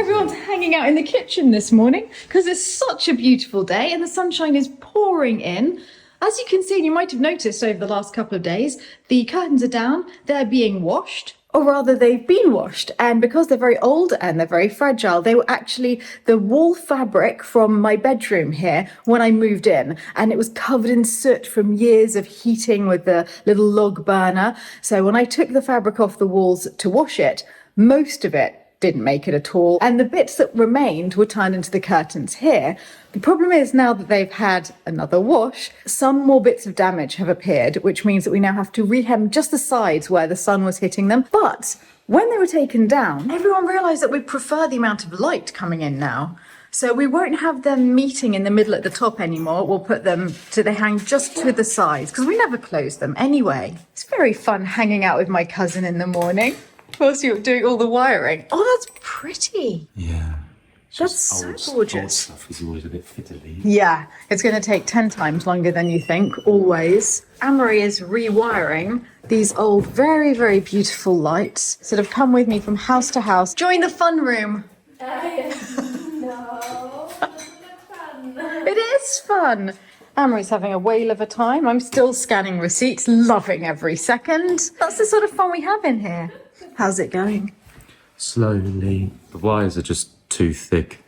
Everyone's hanging out in the kitchen this morning because it's such a beautiful day and the sunshine is pouring in. As you can see, and you might have noticed over the last couple of days, the curtains are down, they're being washed. Or rather, they've been washed, and because they're very old and they're very fragile, they were actually the wall fabric from my bedroom here when I moved in, and it was covered in soot from years of heating with the little log burner. So when I took the fabric off the walls to wash it, most of it didn't make it at all, and the bits that remained were turned into the curtains here. The problem is now that they've had another wash, some more bits of damage have appeared, which means that we now have to rehem just the sides where the sun was hitting them. But when they were taken down, everyone realised that we prefer the amount of light coming in now. So we won't have them meeting in the middle at the top anymore. We'll put them so they hang just to the sides, because we never close them anyway. It's very fun hanging out with my cousin in the morning. Whilst you're doing all the wiring. Oh, that's pretty. Yeah. That's so gorgeous. Old stuff is always a bit fiddly. Yeah, it's going to take 10 times longer than you think, always. Anne-Marie is rewiring these old, very, very beautiful lights that have come with me from house to house. Join the fun room. No, fun. It is fun. Anne-Marie's having a whale of a time. I'm still scanning receipts, loving every second. That's the sort of fun we have in here. How's it going? Slowly. The wires are just too thick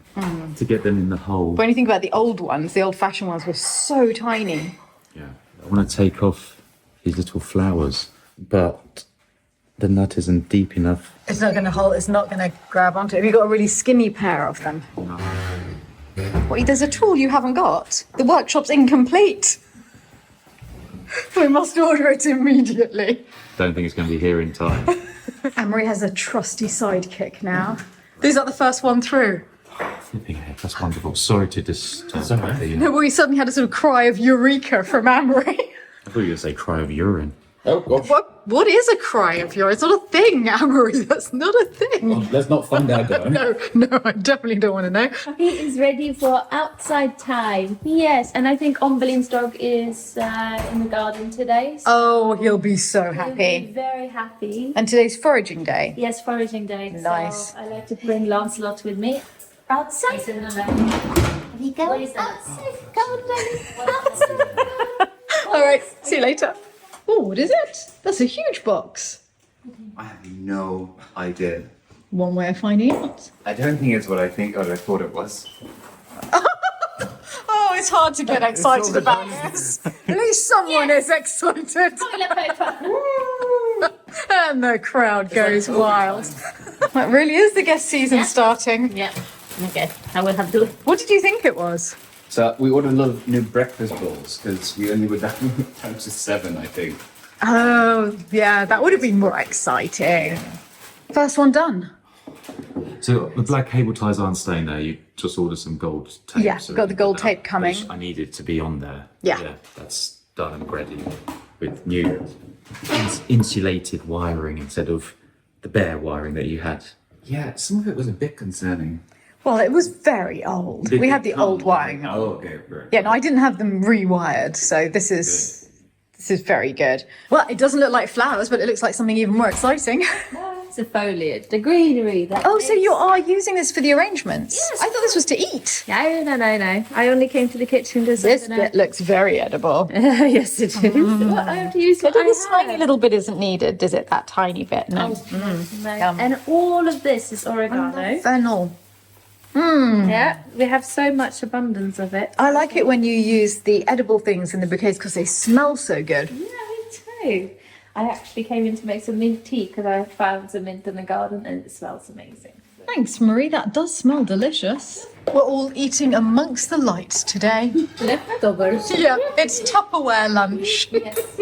to get them in the hole. When you think about the old ones, the old-fashioned ones were so tiny. Yeah. I want to take off these little flowers, but the nut isn't deep enough. It's not going to hold, it's not going to grab onto it. Have you got a really skinny pair of them? No. What, there's a tool you haven't got? The workshop's incomplete. We must order it immediately. Don't think it's going to be here in time. Anne-Marie has a trusty sidekick now. These are the first one through. Flipping heck, that's wonderful. Sorry to disturb you. No, but we suddenly had a sort of cry of eureka from Anne-Marie. I thought you were going to say cry of urine. Oh, gosh. What is a cry of yours? It's not a thing, Anne-Marie. That's not a thing. Well, let's not find out, though. No, I definitely don't want to know. He is ready for outside time. Yes, and I think Ombelin's dog is in the garden today. So Oh, he'll be so he'll be happy. very happy. And today's foraging day. Yes, foraging day. Nice. So I like to bring Lancelot with me. Outside. There you go. What is that? Outside. Come on, darling. All right, see you later. Oh, what is it? That's a huge box. I have no idea. One way of finding out. I don't think it's what I thought it was. Oh, it's hard to get excited about this. At least someone is excited. And the crowd goes wild. That really is the guest season starting. Yeah. Okay. I will have to. What did you think it was? So we ordered a lot of new breakfast bowls because we only were down to 7, I think. Oh, yeah, that would have been more exciting. First one done. So the black cable ties aren't staying there. You just ordered some gold tape. Yeah, so got the gold that- tape coming. which I needed to be on there. Yeah. That's done and ready with new insulated wiring instead of the bare wiring that you had. Yeah, some of it was a bit concerning. Well, it was very old. Did We it had the come old wiring. Oh, okay. Right. Yeah, no, I didn't have them rewired, so this is very good. Well, it doesn't look like flowers, but it looks like something even more exciting. It's the foliage, the greenery. Oh, so you are using this for the arrangements? Yes. I thought this was to eat. No. I only came to the kitchen to This bit looks very edible. Yes, it is. Well, I have to use what I This tiny have. little bit isn't needed, does it? That tiny bit? No. No. Yum. And all of this is oregano. Fennel. Yeah, we have so much abundance of it. I like it when you use the edible things in the bouquets because they smell so good. Yeah, me too. I actually came in to make some mint tea because I found some mint in the garden and it smells amazing. Thanks, Marie. That does smell delicious. We're all eating amongst the lights today. Leftovers. Yeah, it's Tupperware lunch. Yes.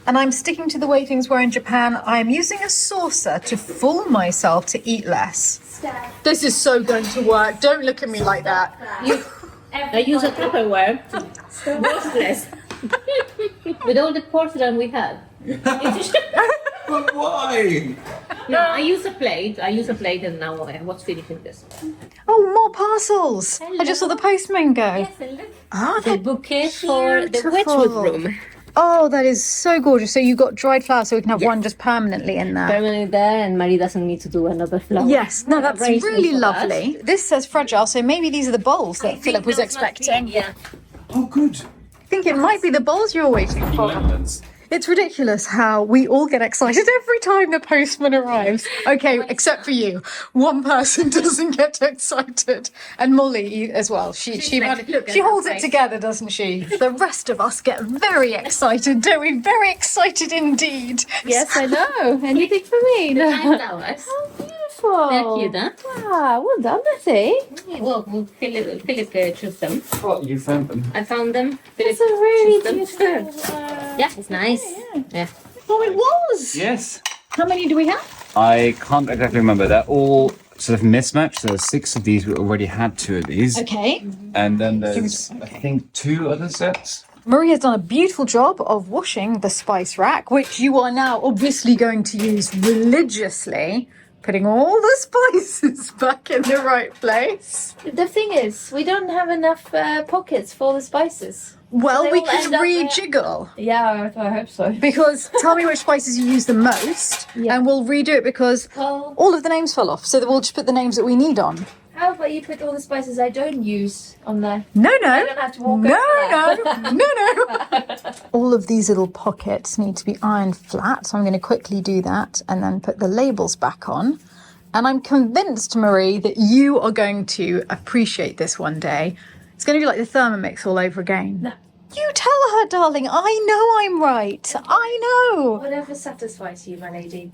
And I'm sticking to the way things were in Japan. I'm using a saucer to fool myself to eat less. This is so going to work. Don't look at me like that. I use a Tupperware to wash less. With all the porcelain we had. But why? No, I use a plate. And now I was finishing this. Oh, more parcels. I just saw the postman go. Yes, and look. Ah, The they're bouquet for the beautiful. Wedgwood room. Oh, that is so gorgeous. So you've got dried flowers, so we can have one just permanently in there. Permanently there, and Marie doesn't need to do another flower. Yes, no, that's arrangement really for that. lovely. This says fragile, so maybe these are the bowls that Philip was expecting. Yeah. Oh, good. I think it might be the bowls you're waiting for. Lemons. It's ridiculous how we all get excited every time the postman arrives. Okay, except for you. One person doesn't get excited. And Molly as well. She holds it together, doesn't she? The rest of us get very excited, don't we? Very excited indeed. Yes, I know. Anything for me? No. Flowers. Oh, beautiful. They're cute, huh? Wow, well done, Betty. Well, Philip chose them. Oh, you found them. I found them. It's Philip a really chose them. beautiful. Yeah, it's nice. Yeah. Oh, it was! Yes. How many do we have? I can't exactly remember. They're all sort of mismatched. There are 6 of these. We already had 2 of these. Okay. And then there's, I think, 2 other sets. Marie has done a beautiful job of washing the spice rack, which you are now obviously going to use religiously, putting all the spices back in the right place. The thing is, we don't have enough pockets for the spices. Well, they we all could end up there. rejiggle. Yeah, I hope so. Because tell me which spices you use the most, and we'll redo it because Well, all of the names fell off. So that we'll just put the names that we need on. how about you put all the spices I don't use on there? No, I don't have to walk no, over no, no. All of these little pockets need to be ironed flat. So I'm going to quickly do that and then put the labels back on. And I'm convinced, Marie, that you are going to appreciate this one day. It's going to be like the Thermomix all over again. No. You tell her, darling. I know I'm right. I know. Whatever satisfies you, my lady.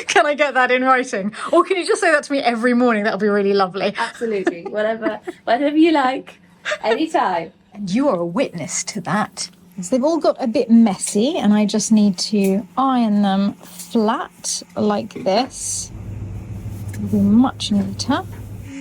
Can I get that in writing? Or can you just say that to me every morning? That'll be really lovely. Absolutely. Whatever you like. Anytime. And you are a witness to that. So they've all got a bit messy and I just need to iron them flat like this. It'll be much neater.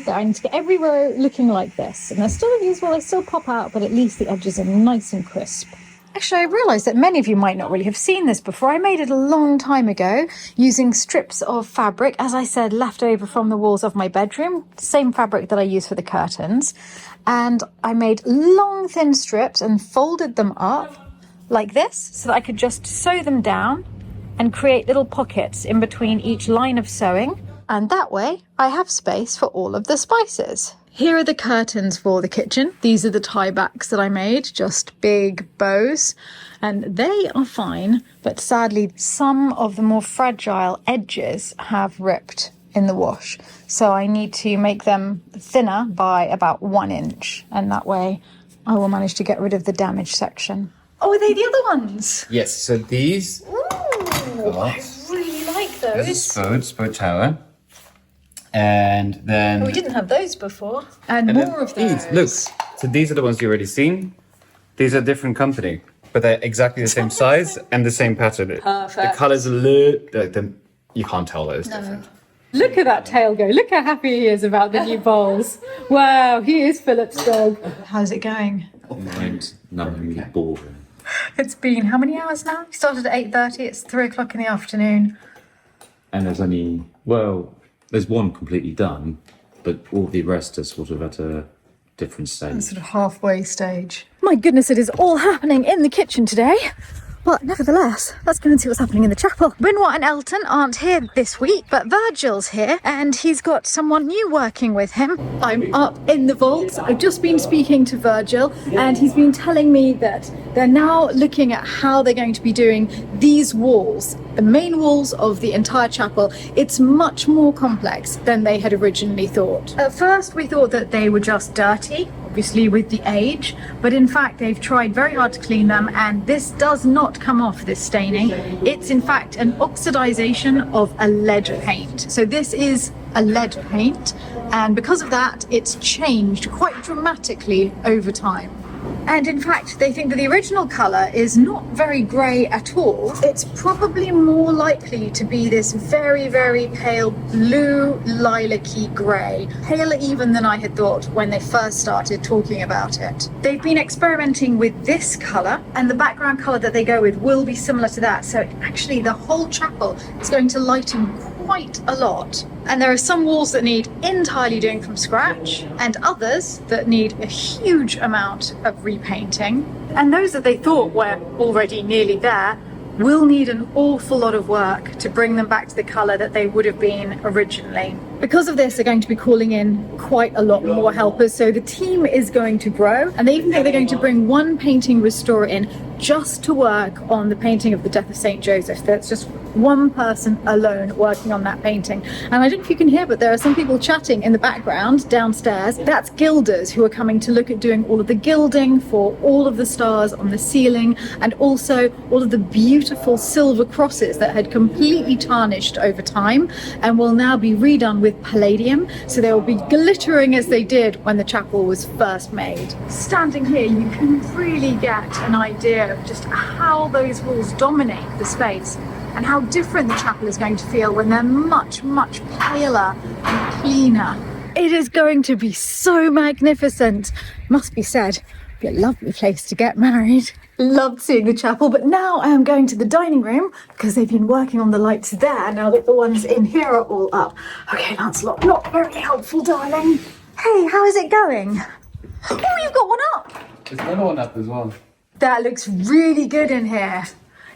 So I need to get every row looking like this. And they're still usable, they still pop out, but at least the edges are nice and crisp. Actually, I realised that many of you might not really have seen this before. I made it a long time ago using strips of fabric, as I said, left over from the walls of my bedroom, same fabric that I use for the curtains. And I made long, thin strips and folded them up like this so that I could just sew them down and create little pockets in between each line of sewing. And that way I have space for all of the spices. Here are the curtains for the kitchen. These are the tie backs that I made, just big bows, and they are fine, but sadly some of the more fragile edges have ripped in the wash. So I need to make them thinner by about 1 inch, and that way I will manage to get rid of the damaged section. Oh, are they the other ones? Yes, so these. Ooh, I really like There's a those. spode tower. And then. We didn't have those before. And then more of those. these. Look, so these are the ones you already seen. These are a different company, but they're exactly the same size and the same pattern. Perfect. The colours are you can't tell that it's different. Look at that tail go. Look how happy he is about the new bowls. Wow, he is Philip's dog. How's it going? Mine's numbingly boring. It's been how many hours now? We started at 8:30. It's 3 o'clock in the afternoon. And there's only, there's one completely done, but all the rest are sort of at a different stage. Sort of halfway stage. My goodness, it is all happening in the kitchen today. But nevertheless, let's go and see what's happening in the chapel. Benoit and Elton aren't here this week, but Virgil's here and he's got someone new working with him. I'm up in the vaults. I've just been speaking to Virgil and he's been telling me that they're now looking at how they're going to be doing these walls, the main walls of the entire chapel. It's much more complex than they had originally thought. At first, we thought that they were just dirty, obviously with the age, but in fact they've tried very hard to clean them and this does not come off, this staining. It's in fact an oxidization of a lead paint. So this is a lead paint and because of that it's changed quite dramatically over time. And in fact, they think that the original colour is not very grey at all. It's probably more likely to be this very, very pale blue lilac-y grey. Paler even than I had thought when they first started talking about it. They've been experimenting with this colour, and the background colour that they go with will be similar to that. So actually the whole chapel is going to lighten quite a lot And there are some walls that need entirely doing from scratch and others that need a huge amount of repainting. And those that they thought were already nearly there will need an awful lot of work to bring them back to the colour that they would have been originally. Because of this, they're going to be calling in quite a lot more helpers, so the team is going to grow, and they even think they're going to bring one painting restorer in just to work on the painting of the Death of St. Joseph. That's just one person alone working on that painting. And I don't know if you can hear, but there are some people chatting in the background downstairs. That's gilders who are coming to look at doing all of the gilding for all of the stars on the ceiling, and also all of the beautiful silver crosses that had completely tarnished over time and will now be redone with palladium, so they will be glittering as they did when the chapel was first made. Standing here, you can really get an idea of just how those walls dominate the space and how different the chapel is going to feel when they're much, much paler and cleaner. It is going to be so magnificent. Must be said, be a lovely place to get married. Loved seeing the chapel, but now I am going to the dining room because they've been working on the lights there now that the ones in here are all up. Okay, Lancelot, not very helpful, darling. Hey, how is it going? Oh, you've got one up. There's another one up as well. That looks really good in here.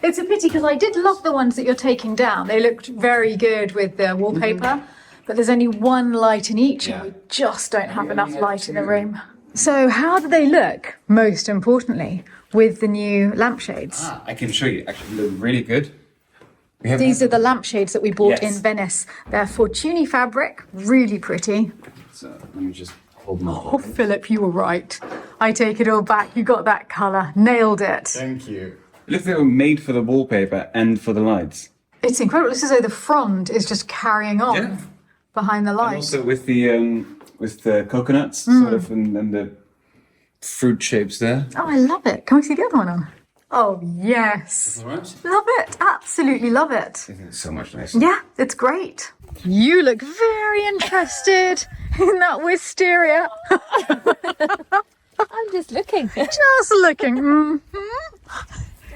It's a pity because I did love the ones that you're taking down. They looked very good with the wallpaper, but there's only one light in each and we just don't have enough light in the room. So how do they look, most importantly, with the new lampshades? I can show you. Actually, they look really good. These are the lampshades that we bought Yes. in Venice. They're Fortuny fabric, really pretty. So let me just hold them up. Oh, Philip, you were right. I take it all back. You got that colour. Nailed it. Thank you. It looks like they were made for the wallpaper and for the lights. It's incredible. It's as though the frond is just carrying on Yeah. behind the And lights. also with the coconuts, sort of, and the fruit shapes there. Oh, I love it. Can we see the other one on? Oh, yes. All right. Love it. Absolutely love it. I think it's so much nicer. Yeah, it's great. You look very interested in that wisteria. I'm just looking. Just looking.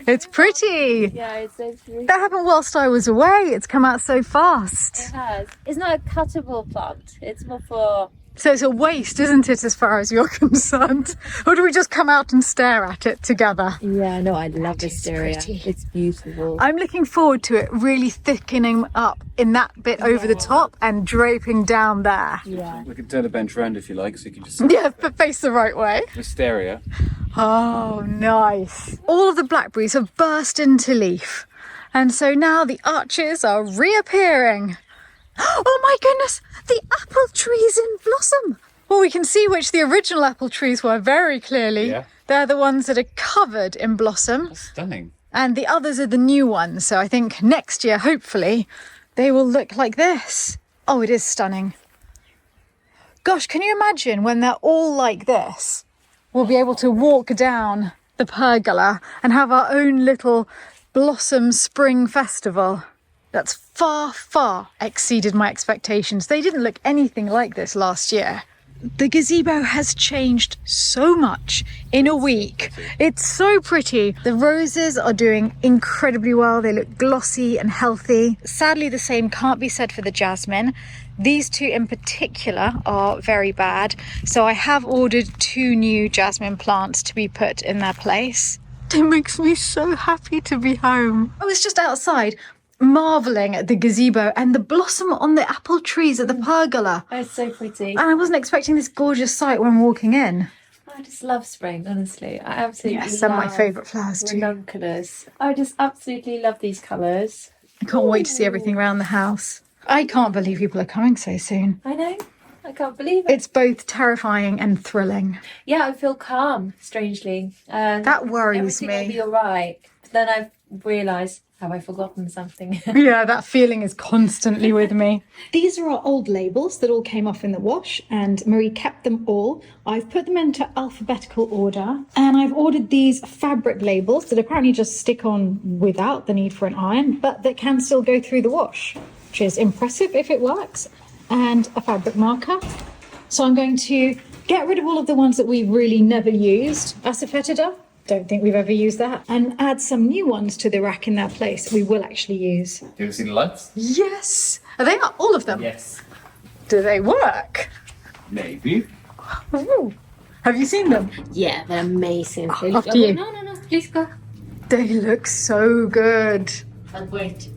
It's pretty. Yeah, it's really. That happened whilst I was away. It's come out so fast. It has. It's not a cuttable plant. It's more for. So it's a waste, isn't it, as far as you're concerned? Or do we just come out and stare at it together? Yeah, no, I love That is wisteria. pretty. It's beautiful. I'm looking forward to it really thickening up in that bit over the top and draping down there. Yeah. We can turn the bench around if you like, so you can just Yeah, but face the right way. wisteria. Oh, nice. All of the blackberries have burst into leaf. And so now the arches are reappearing. Oh my goodness, the apple trees in blossom. Well, we can see which the original apple trees were very clearly. Yeah. They're the ones that are covered in blossom. That's stunning. And the others are the new ones. So I think next year, hopefully, they will look like this. Oh, it is stunning. Gosh, can you imagine when they're all like this? We'll be able to walk down the pergola and have our own little blossom spring festival. That's far, far exceeded my expectations. They didn't look anything like this last year. The gazebo has changed so much in a week. It's so pretty. The roses are doing incredibly well. They look glossy and healthy. Sadly, the same can't be said for the jasmine. These two in particular are very bad. So I have ordered 2 new jasmine plants to be put in their place. It makes me so happy to be home. I was just outside marvelling at the gazebo and the blossom on the apple trees at the pergola. Oh, it's so pretty. And I wasn't expecting this gorgeous sight when walking in. I just love spring, honestly. I absolutely Yes, some of my love favourite flowers too. ranunculus. I just absolutely love these colours. I can't wait to see everything around the house. I can't believe people are coming so soon. I know. I can't believe it. It's both terrifying and thrilling. Yeah, I feel calm, strangely. That worries Everything will me. be all right. But then I've realised, have I forgotten something? Yeah, that feeling is constantly with me. These are our old labels that all came off in the wash, and Marie kept them all. I've put them into alphabetical order, and I've ordered these fabric labels that apparently just stick on without the need for an iron, but that can still go through the wash, which is impressive if it works, and a fabric marker. So I'm going to get rid of all of the ones that we really never used. Asafoetida, don't think we've ever used that. And add some new ones to the rack in their place that we will actually use. Do you see the lights? Yes! Are they not all of them? Yes. Do they work? Maybe. Ooh. Have you seen them? Yeah, they're amazing. After you. No, please go. They look so good. But wait.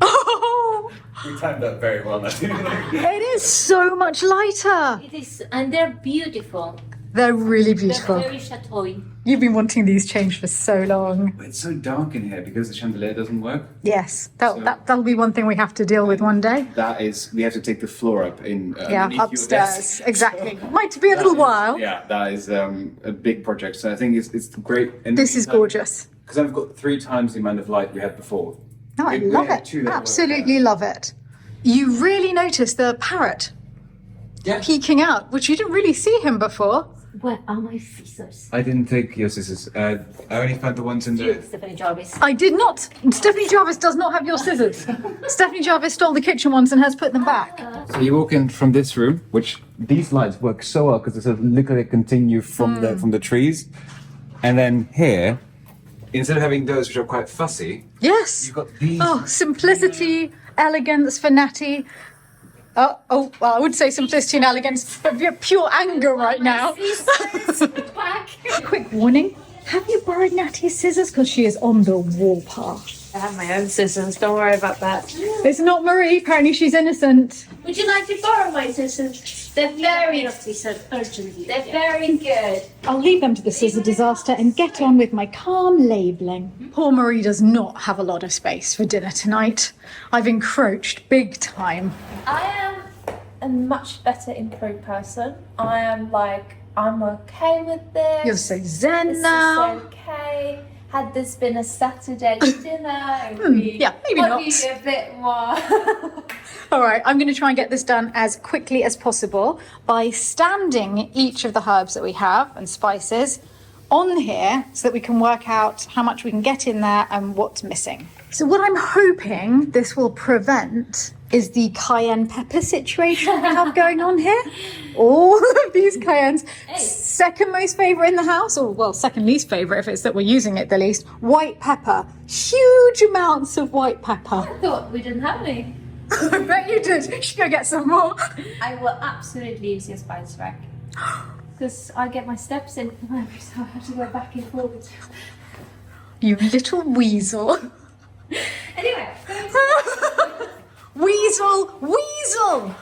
Oh, We timed that very well. it is so much lighter. It is, and they're beautiful. They're really They're beautiful. very chateau-y. You've been wanting these changed for so long. It's so dark in here because the chandelier doesn't work. Yes, that'll be one thing we have to deal with one day. That is, we have to take the floor up in. Yeah, underneath your upstairs. desk. Exactly. Might be a little while. Yeah, that is a big project. So I think it's great. This is gorgeous. Because I've got 3 times the amount of light we had before. No, I We love had it. 2 that work Absolutely love it. You really notice the parrot Yeah. peeking out, which you didn't really see him before. Where are my scissors? I didn't take your scissors. I only found the ones in the. Stephanie Jarvis. I did not. Stephanie Jarvis does not have your scissors. Stephanie Jarvis stole the kitchen ones and has put them back. So you walk in from this room, which these lights work so well because they sort of look like they continue from the trees, and then here, instead of having those which are quite fussy, Yes. you've got these. Oh, simplicity, elegance for Natty. Well, I would say simplicity and elegance, but pure anger right now. Back. Quick warning, have you borrowed Natty's scissors? Because she is on the warpath. I have my own scissors. Don't worry about that. It's not Marie, apparently she's innocent. Would you like to borrow my scissors? They're very urgently. They're very good. I'll leave them to the scissor disaster and get on with my calm labelling. Poor Marie does not have a lot of space for dinner tonight. I've encroached big time. I am a much better intro person. I'm okay with this. You're so zen This now. is okay. Had this been a Saturday dinner, it would be yeah, maybe not. a bit more. All right, I'm going to try and get this done as quickly as possible by standing each of the herbs that we have and spices on here so that we can work out how much we can get in there and what's missing. So what I'm hoping this will prevent is the cayenne pepper situation we have going on here. All of these cayennes. Second most favourite in the house, or well, second least favourite if it's that we're using it the least. White pepper. Huge amounts of white pepper. I thought we didn't have any. I bet you did. You should go get some more. I will absolutely use your spice rack. Because I get my steps in from every so I have to go back and forwards. You little weasel. Anyway, Weasel!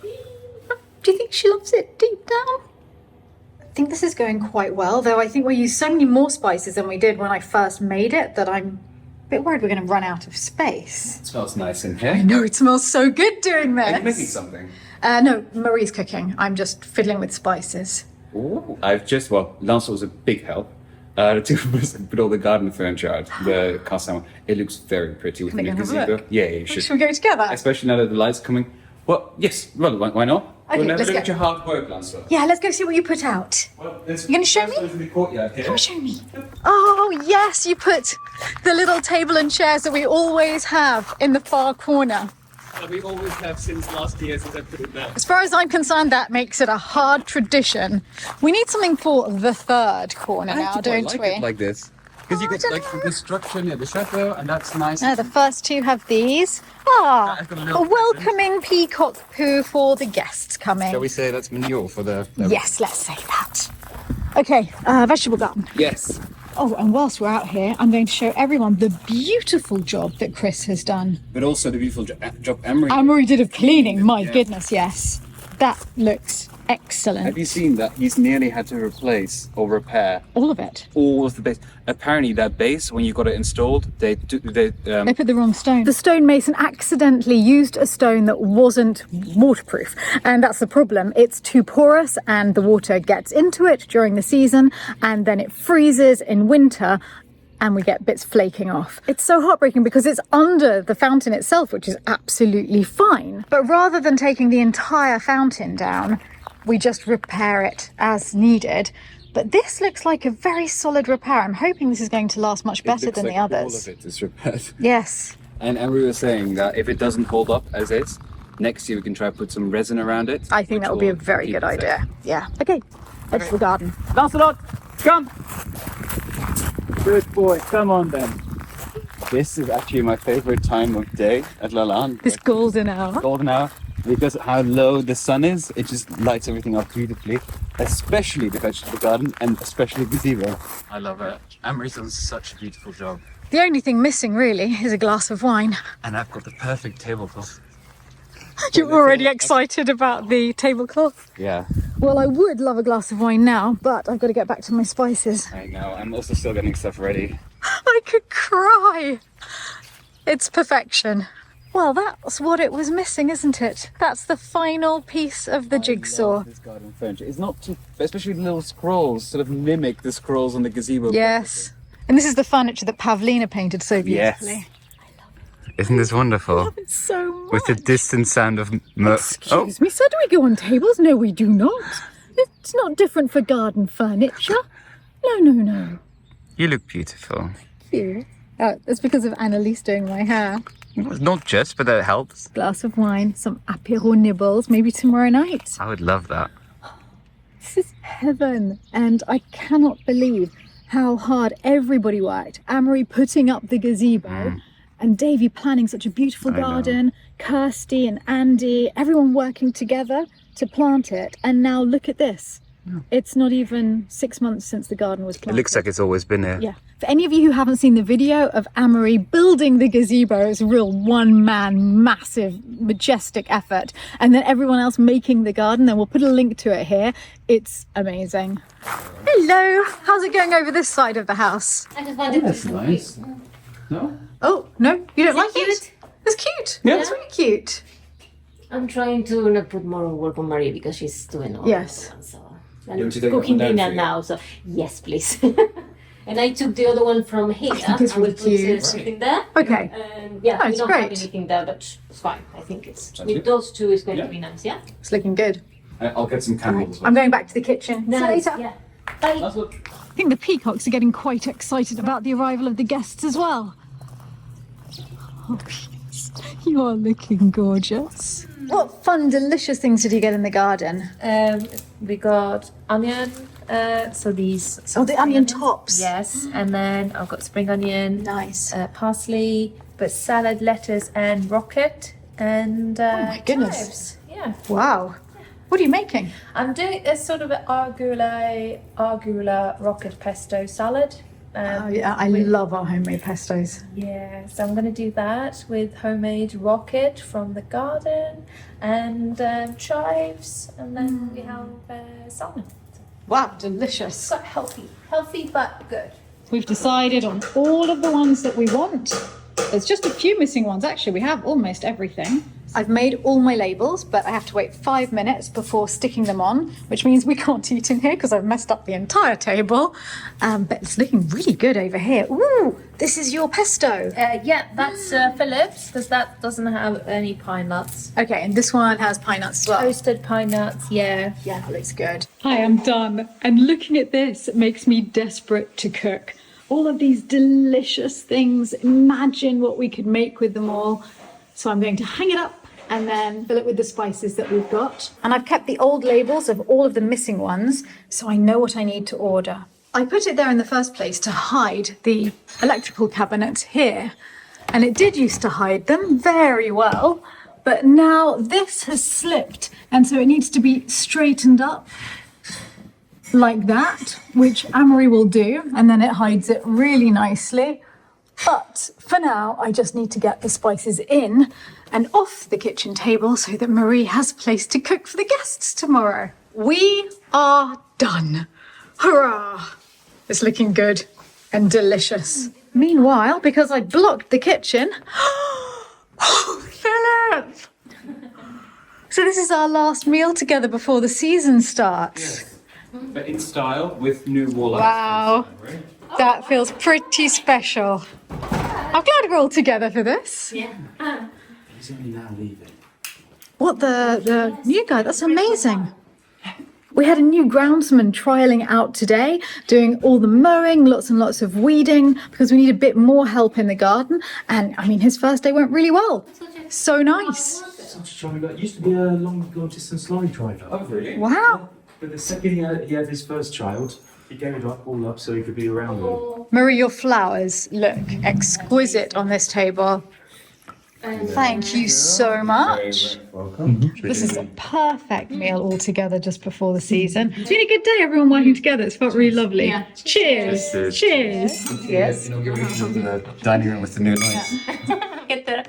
Do you think she loves it deep down? I think this is going quite well, though I think we used so many more spices than we did when I first made it that I'm a bit worried we're going to run out of space. It smells nice in I here. know, it smells so good doing this. Are you making something? No, Marie's cooking. I'm just fiddling with spices. Ooh. Lancelot was a big help. The 2 of us put all the garden furniture out, the cast iron. It looks very pretty with Can the I new go have a gazebo. look? Yeah, you should. Should we go together? Especially now that the light's coming. Well, yes, well, why not? Okay, We'll never let's look go. at your hard work, Lancelot. Yeah, let's go see what you put out. Well, You gonna show me? In the courtyard here. Come show me. Oh, yes, you put the little table and chairs that we always have in the far corner. We always have since last year since I put it there. As far as I'm concerned, that makes it a hard tradition. We need something for the third corner now, don't we? It like this. Because you Oh, I got don't like know. the structure near the chateau, and that's nice. The first two have these. Ah, I've got a a little welcoming peacock poo for the guests coming. Shall we say that's manure for the? Yes, let's say that. Okay, vegetable garden. Yes. Oh, and whilst we're out here, I'm going to show everyone the beautiful job that Chris has done. But also the beautiful job Emery. Anne-Marie did of cleaning, my goodness, yes. That looks excellent. Have you seen that he's nearly had to replace or repair All of it. all of the base? Apparently, that base when you got it installed, They put the wrong stone. The stonemason accidentally used a stone that wasn't waterproof, and that's the problem. It's too porous and the water gets into it during the season and then it freezes in winter and we get bits flaking off. It's so heartbreaking because it's under the fountain itself, which is absolutely fine. But rather than taking the entire fountain down, we just repair it as needed. But this looks like a very solid repair. I'm hoping this is going to last much better than the others. All of it is repaired. Yes. And Emery was saying that if it doesn't hold up as is, next year we can try to put some resin around it. I think that would be a very good idea. Yeah. Okay. Vegetable garden. Lancelot, come! Good boy, come on then. This is actually my favorite time of day at Lalande. This golden hour. Golden hour, because how low the sun is, it just lights everything up beautifully, especially the vegetable garden and especially gazebo. I love it. Amory's done such a beautiful job. The only thing missing really is a glass of wine. And I've got the perfect tablecloth. You're already excited about the tablecloth? Yeah, Well, I would love a glass of wine now, but I've got to get back to my spices. I know. I'm also still getting stuff ready. I could cry. It's perfection. Well, that's what it was missing, isn't it? That's the final piece of the jigsaw. This garden furniture. It's not too, especially the little scrolls sort of mimic the scrolls on the gazebo. Yes. And this is the furniture that Pavlina painted so Yes. beautifully. Isn't this wonderful? It's so much. With the distant sound of Excuse me, so do we go on tables? No, we do not. It's not different for garden furniture. No, no, no. You look beautiful. You. That's because of Annalise doing my hair. Not just, but that helps. Glass of wine, some apéro nibbles, maybe tomorrow night. I would love that. This is heaven, and I cannot believe how hard everybody worked. Amory putting up the gazebo, and Davey planning such a beautiful garden, Kirsty and Andy, everyone working together to plant it. And now look at this. It's not even 6 months since the garden was planted. It looks like it's always been here. Yeah. For any of you who haven't seen the video of Amory building the gazebo, it's a real one-man, massive, majestic effort. And then everyone else making the garden, then we'll put a link to it here. It's amazing. Hello. How's it going over this side of the house? I just wanted That's to nice. No? Oh, no, you don't like cute? it? It's cute. Yeah. It's really cute. I'm trying to not put more work on Maria because she's doing all Yes. that one, so You I'm want to take that cooking one down dinner for you? now. So yes, please. And I took the other one from here. think it's I will really put cute. something there. Okay. And yeah, Oh, we it's don't have great. anything there, but it's fine. I think it's Sounds with good. those two is going Yeah. to be nice. Yeah. It's looking good. I'll get some candles. I'm going back to the kitchen. See you Nice. later. Yeah. Bye. That's what... I think the peacocks are getting quite excited about the arrival of the guests as well. Oh, yes. You are looking gorgeous. What fun, delicious things did you get in the garden? We got onion, so these. Oh, the onion tops. Yes, and then I've got spring onion, Nice. parsley, but salad, lettuce, and rocket, and my goodness. chives. Yeah, Wow. What are you making? I'm doing a sort of an arugula rocket pesto salad. Oh, yeah, I love our homemade pestos. Yeah, so I'm going to do that with homemade rocket from the garden and chives, and then we have salmon. Wow, delicious. So healthy but good. We've decided on all of the ones that we want. There's just a few missing ones. Actually, we have almost everything. I've made all my labels, but I have to wait 5 minutes before sticking them on, which means we can't eat in here because I've messed up the entire table. But it's looking really good over here. Ooh, this is your pesto. Yeah, that's Phillips, because that doesn't have any pine nuts. Okay, and this one has pine nuts as well. Toasted pine nuts, yeah. Yeah, that looks good. I am done. And looking at this makes me desperate to cook. All of these delicious things. Imagine what we could make with them all. So I'm going to hang it up and then fill it with the spices that we've got. And I've kept the old labels of all of the missing ones, so I know what I need to order. I put it there in the first place to hide the electrical cabinet here. And it did used to hide them very well, but now this has slipped, and so it needs to be straightened up like that, which Amory will do, and then it hides it really nicely. But for now, I just need to get the spices in and off the kitchen table so that Marie has a place to cook for the guests tomorrow. We are done. Hurrah! It's looking good and delicious. Meanwhile, because I blocked the kitchen, oh, Philip! So this is our last meal together before the season starts. But in style with new wall Wow. That feels pretty special. I'm glad we're all together for this. Yeah. He's only now leaving. What, the new guy? That's amazing. We had a new groundsman trialing out today, doing all the mowing, lots and lots of weeding, because we need a bit more help in the garden. And I mean, his first day went really well. So nice. Such a driver. It used to be a long distance lorry driver. Oh, really? Wow. But the second he had his first child, He gave it all up so he could be around them. Marie, your flowers look exquisite on this table. Thank you so much. Welcome. This is a perfect meal all together just before the season. It's been a good day, everyone working together. It's felt really lovely. Yeah. Cheers. Cheers. Cheers. Yes. Inauguration of the dining room with the new lights. Get the